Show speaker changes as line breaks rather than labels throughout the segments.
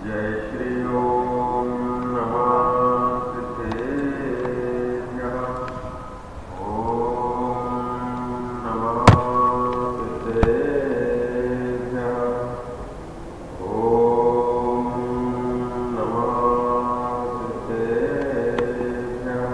जय श्री ओम नमः सिद्धेभ्यः। ओम नमः सिद्धेभ्यः। ओम नमः सिद्धेभ्यः।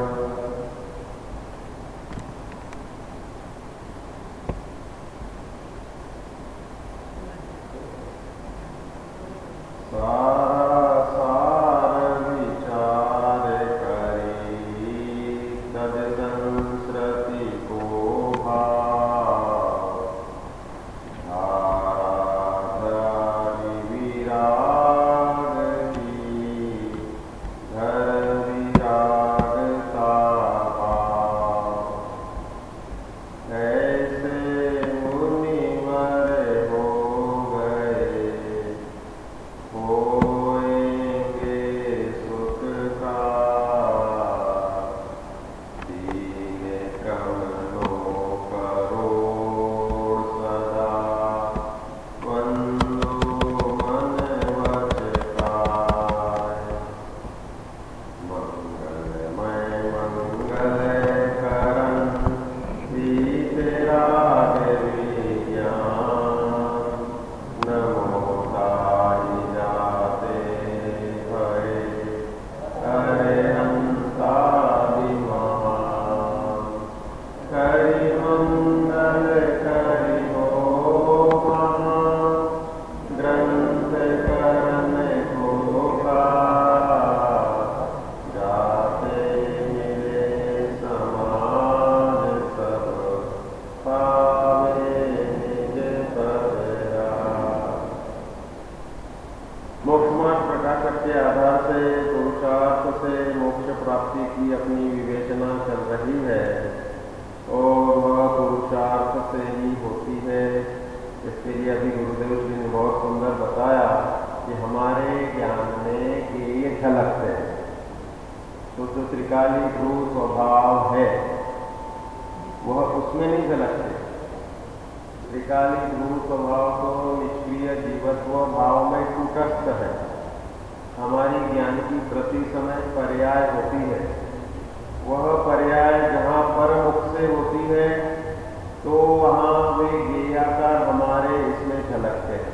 मोक्षमार्ग प्रकाशक के आधार से पुरुषार्थ से मोक्ष प्राप्ति की अपनी विवेचना चल रही है और वह पुरुषार्थ से ही होती है। इसके लिए अभी गुरुदेव जी ने बहुत सुंदर बताया कि हमारे ज्ञान में ये झलकते हैं। तो जो त्रिकाली ध्रुव स्वभाव है वह उसमें नहीं झलकते। त्रिकाली ध्रुव स्वभाव तो निष्क्रिय जीवत्व भाव में कूटस्थ है। हमारी ज्ञान की प्रति समय पर्याय होती है। वह पर्याय जहाँ परमुख से होती है तो वहाँ वे ज्ञेयाकार हमारे इसमें झलकते हैं।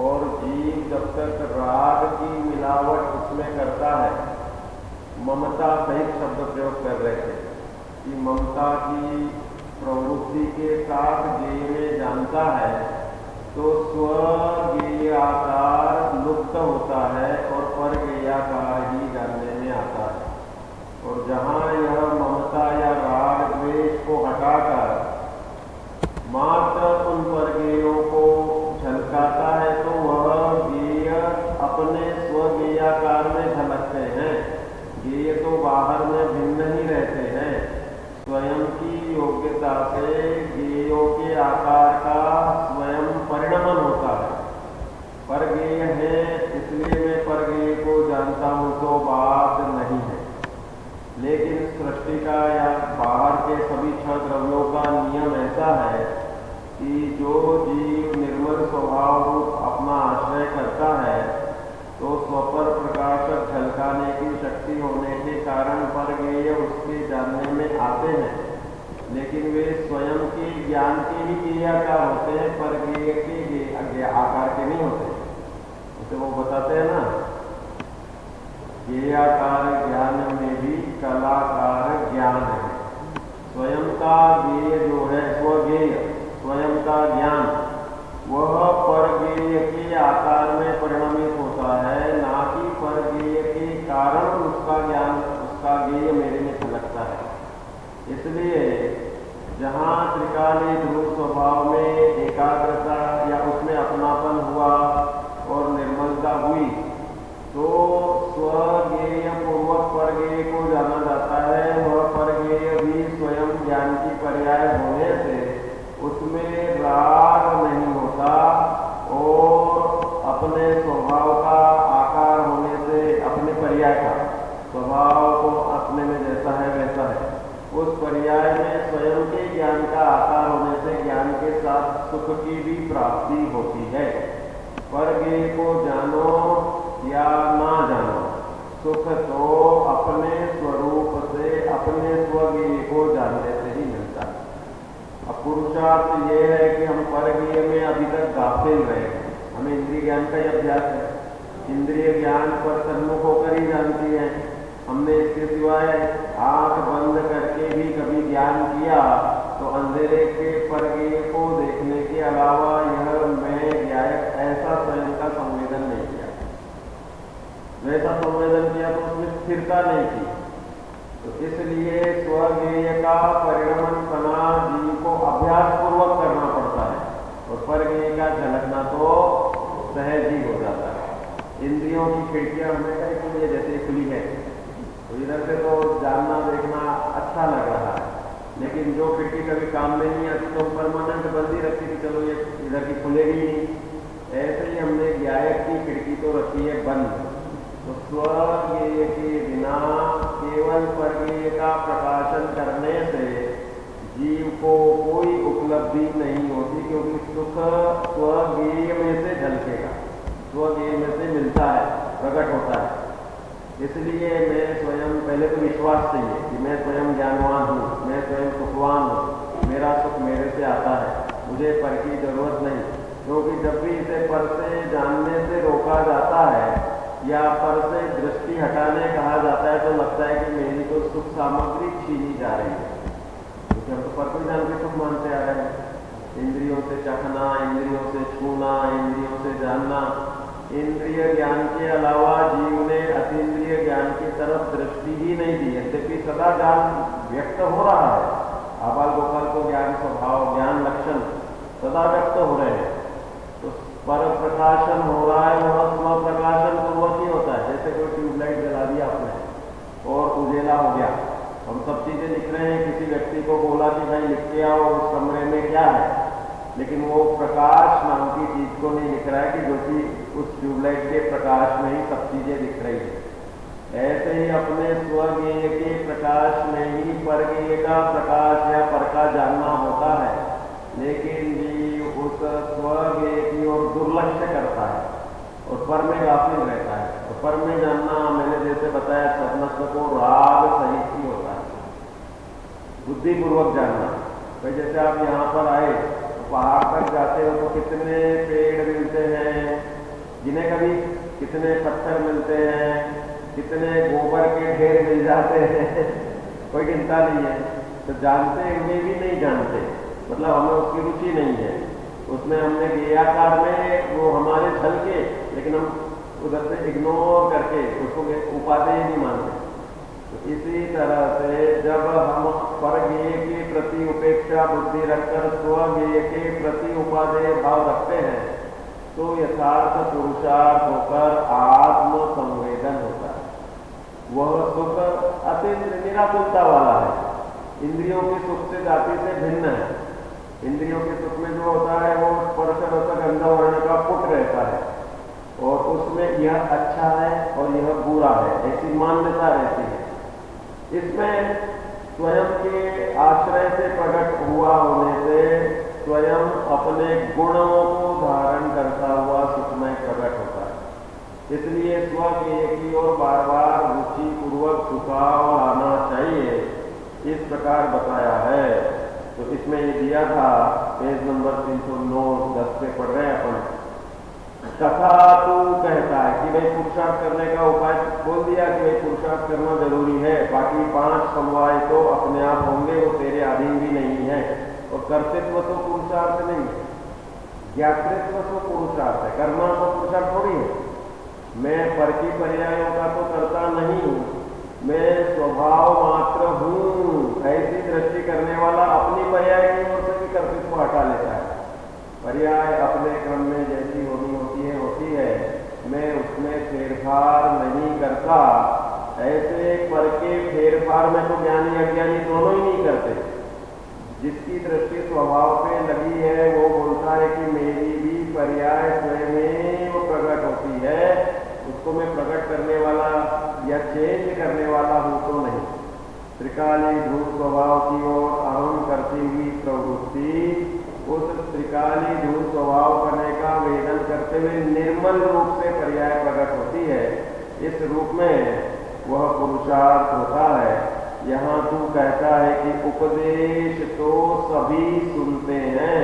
और जीव जब तक राग की मिलावट उसमें करता है, ममता सहित शब्द प्रयोग कर रहे थे कि ममता की प्रवृत्ति के साथ ज्ञेय में जानता है तो स्वज्ञेयाकार लुप्त होता है और परज्ञेयाकार ही जानने में आता है। और जहाँ यह ममता या राग द्वेष को हटाकर मात्र उन परज्ञेयों को झलकाता है तो वह ज्ञेय अपने स्वज्ञेयाकार में झलकते हैं। ज्ञेय तो बाहर में भिन्न ही रहते हैं। स्वयं की योग्यता से ज्ञेयों के आकार का स्वयं परिणमन होता है। परज्ञेय है इसलिए मैं परज्ञेय को जानता हूँ तो बात नहीं है। लेकिन सृष्टि का या बाहर के सभी छह द्रव्यों का नियम ऐसा है कि जो जीव निर्मल स्वभाव रूप अपना आश्रय करता है तो स्वपर प्रकाशक झलकाने की शक्ति होने के कारण परज्ञेय उसके जानने में आते हैं। लेकिन वे स्वयं के ज्ञान के ही ज्ञेयाकार होते हैं, परज्ञेय के आकार के नहीं होते। जैसे वो बताते हैं ना, ज्ञेयाकार ज्ञान में भी कलाकार ज्ञान है। स्वयं का ज्ञेय जो है स्वज्ञेय, स्वयं का ज्ञान वह परज्ञेय के आकार में परिणमित होता है, ना कि परज्ञेय के कारण उसका ज्ञान उसका ज्ञेय मेरे में झलकता है। इसलिए जहाँ त्रिकाली ध्रुव स्वभाव में एकाग्रता या उसमें अपनापन हुआ और निर्मलता हुई तो स्वज्ञेय पूर्वक परज्ञेय को जाना जाता है। वह परज्ञेय भी स्वयं ज्ञान की पर्याय होने से उसमें राग नहीं होता और अपने स्वभाव का आकार होने से अपने पर्याय का स्वभाव को अपने में जैसा है वैसा है। उस पर्याय में स्वयं के ज्ञान का आकार होने से ज्ञान के साथ सुख की भी प्राप्ति होती है। परज्ञेय को जानो ज्ञान का ही अभ्यास है। इंद्रिय ज्ञान पर सन्मुख होकर ही जानती है। हमने इसके सिवाय आंख बंद करके भी कभी ज्ञान किया तो अंधेरे के परगे को देखने के अलावा यह मैं ज्ञायक ऐसा स्वयं का संवेदन नहीं किया। वैसा संवेदन किया तो उसमें स्थिरता नहीं थी। तो इसलिए स्वज्ञेय का परिणमन पना जीव को अभ्यास पूर्वक करना पड़ता है और परज्ञेय का झलकना तो सहज ही हो जाता है। इंद्रियों की खिड़कियां हमेशा खुली जैसे खुली है, तो इधर से तो जानना देखना अच्छा लग रहा है, लेकिन जो खिड़की कभी काम में नहीं आती तो परमानेंट बंद ही रखी थी, चलो ये इधर की खुलेगी नहीं। ऐसे ही हमने ज्ञायक की खिड़की तो रखी है बंद। तो स्वज्ञेय के बिना केवल परज्ञेय का प्रकाशन करने से जीव को कोई उपलब्धि नहीं होती, क्योंकि सुख स्वज्ञेय में से झलकेगा, स्वज्ञेय में से मिलता है, प्रकट होता है। इसलिए मैं स्वयं, पहले तो विश्वास चाहिए कि मैं स्वयं ज्ञानवान हूँ, मैं स्वयं सुखवान हूँ, मेरा सुख मेरे से आता है, मुझे पर की जरूरत नहीं। क्योंकि जब भी इसे पर से जानने से रोका जाता है या पर से दृष्टि हटाने कहा जाता है तो लगता है कि मेरी तो सुख सामग्री छीनी जा रही है, क्योंकि हम तो पर को जान के सुख मानते आ रहे हैं। इंद्रियों से चखना, इंद्रियों से छूना, इंद्रियों से जानना, इंद्रिय ज्ञान के अलावा जीव ने अतीन्द्रिय ज्ञान की तरफ दृष्टि ही नहीं दी। यद्यपि सदा ज्ञान व्यक्त हो रहा है, आबाल गोपाल को ज्ञान स्वभाव, ज्ञान लक्षण सदा व्यक्त हो रहे हैं, तो पर प्रकाशन हो रहा है, वह स्व प्रकाशन पूर्वक ही होता है। जैसे कोई ट्यूबलाइट जला दिया आपने और उजेला हो गया, हम सब चीजें लिख रहे हैं, किसी व्यक्ति को बोला कि भाई लिख के आओ उस कमरे में क्या है, लेकिन वो प्रकाश नाम की चीज को नहीं लिख रहा है कि जो कि उस ट्यूबलाइट के प्रकाश में ही सब चीजें दिख रही है। ऐसे ही अपने स्वज्ञेय के प्रकाश में ही परज्ञेय का प्रकाश या पर का जानना होता है, लेकिन जीव उस स्वज्ञेय की ओर दुर्लक्ष्य करता है और पर में गाफिल रहता है। तो पर में जानना, मैंने जैसे बताया, सत्नत्व को राग सहित ही होता है, बुद्धिपूर्वक जानना। भाई जैसे आप यहाँ पर आए, पहाड़ तक जाते हो तो कितने पेड़ मिलते हैं, जिन्हें कभी कितने पत्थर मिलते हैं, कितने गोबर के ढेर मिल जाते हैं, कोई चिंता नहीं है। तो जानते हुए भी नहीं जानते, मतलब हमें उसकी रुचि नहीं है, उसमें हमने ज्ञेयाकार में वो हमारे छल के, लेकिन हम उधर से इग्नोर करके उसको उपादेय नहीं मानते। तो इसी तरह से जब हम परज्ञेय के प्रति उपेक्षा बुद्धि रखकर स्वज्ञेय के प्रति उपादेय भाव रखते हैं तो यथार्थ पुरुषार्थ होकर आत्म संवेदन होता है। वह सुख अत्यंत निराकुलता वाला है, इंद्रियों के सुख से जाति से भिन्न है। इंद्रियों के सुख में जो होता है वो स्पर्श रस गंध वर्ण का पुट रहता है और उसमें यह अच्छा है और यह बुरा है, ऐसी मान्यता रहती है। इसमें स्वयं के आश्रय से प्रकट हुआ होने से स्वयं अपने गुणों को धारण करता हुआ सुखमय प्रकट होता है। इसलिए स्वज्ञेय की ओर बार बार रुचि पूर्वक झुकाव लाना चाहिए, इस प्रकार बताया है। तो इसमें ये दिया था, पेज नंबर 309, 10 पे पढ़ रहे हैं अपन। तथा तू कहता है कि भाई पुरुषार्थ करने का उपाय बोल दिया कि भाई पुरुषार्थ करना जरूरी है, बाकी 5 समवाय तो अपने आप होंगे, वो तेरे अधीन भी नहीं है। और कर्तृत्व तो पुरुषार्थ नहीं है, ज्ञातृत्व तो पुरुषार्थ है, करना तो पुरुषार्थ थोड़ी है। मैं पर की पर्यायों का तो करता नहीं हूँ, मैं स्वभाव मात्र हूँ, ऐसी दृष्टि करने वाला अपनी पर्याय की ओर से भी कर्तृत्व हटा लेता है। पर्याय अपने क्रम में जैसी होती है, मैं उसमें फेरफार नहीं करता। ऐसे पर के फेरफार में तो ज्ञानी अज्ञानी दोनों ही नहीं करते। जिसकी दृष्टि स्वभाव पे लगी है वो बोलता है कि मेरी भी पर्याय स्वयं प्रकट होती है, उसको मैं प्रकट करने वाला या चेंज करने वाला हूँ तो नहीं। त्रिकाली धूल स्वभाव की ओर अहम करती हुई प्रवृत्ति उस त्रिकाली धूल स्वभाव करने का वेदन करते हुए निर्मल रूप से पर्याय प्रकट होती है। इस रूप में वह पुरुषार्थ होता है। यहाँ तू कहता है कि उपदेश तो सभी सुनते हैं,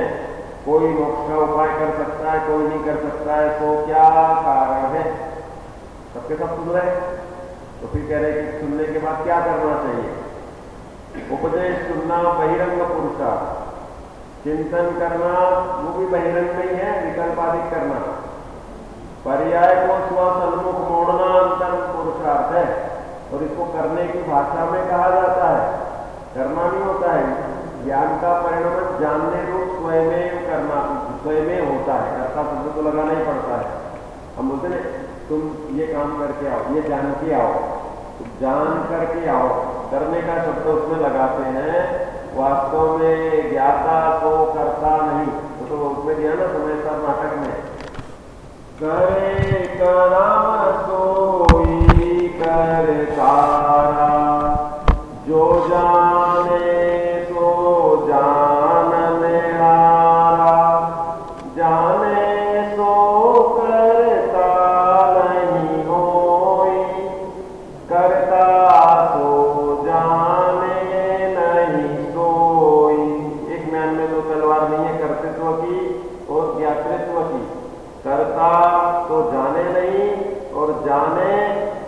कोई मोक्ष का उपाय कर सकता है, कोई नहीं कर सकता है, तो क्या कारण है? सबके सब सुन रहे हैं। तो फिर कह रहे कि सुनने के बाद क्या करना चाहिए? उपदेश सुनना बहिरंग पुरुषार्थ, चिंतन करना वो भी बहिरंग नहीं है, विकल्पाधिक करना, पर्याय को स्वसन्मुख मोड़ना अंतर पुरुषार्थ है। और इसको करने की भाषा में कहा जाता है, करना नहीं होता है। ज्ञान का परिणाम जानने रूप स्वयं करना, स्वयं होता है, कर्ता शब्द तो लगाना ही पड़ता है। हम बोलते हैं तुम ये काम करके आओ, ये जान के आओ, तो जान करके आओ, करने का शब्द उसमें लगाते हैं। वास्तव में ज्ञाता तो करता नहीं, तो उसमें दिया ना समय साहब नाटक में, करे कराम सोई करतारा, जो जाने तो जानने हारा, जाने सो करता नहीं होई, करता सो जाने नहीं सोई। एक म्यान में तो तलवार नहीं है कर्तृत्व की और ज्ञातृत्व की। करता तो जाने नहीं और जाने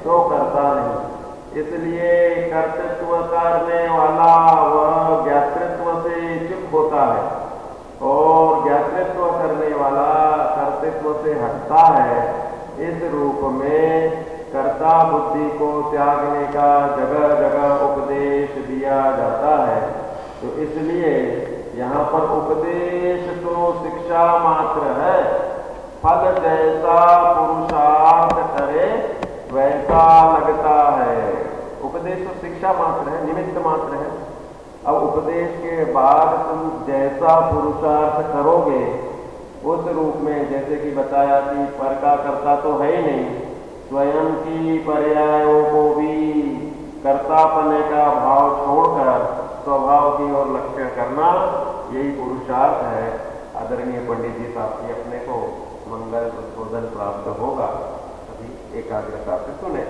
तो करता नहीं। इसलिए कर्तृत्व करने वाला वह ज्ञातृत्व से चुप होता है और ज्ञातृत्व करने वाला कर्तृत्व से हटता है। इस रूप में कर्ता बुद्धि को त्यागने का जगह जगह उपदेश दिया जाता है। तो इसलिए यहाँ पर उपदेश तो शिक्षा मात्र है, फल जैसा पुरुषार्थ करे वैसा लगता है। उपदेश तो शिक्षा मात्र है, निमित्त मात्र है। अब उपदेश के बाद तुम जैसा पुरुषार्थ करोगे उस रूप में, जैसे कि बताया कि पर का कर्ता तो है ही नहीं, स्वयं की पर्यायों को भी कर्तापने का भाव छोड़कर स्वभाव की ओर लक्ष्य करना, यही पुरुषार्थ है। आदरणीय पंडित जी साहब की अपने को मंगल उद्बोधन प्राप्त होगा। अभी एकाग्रता से सुने।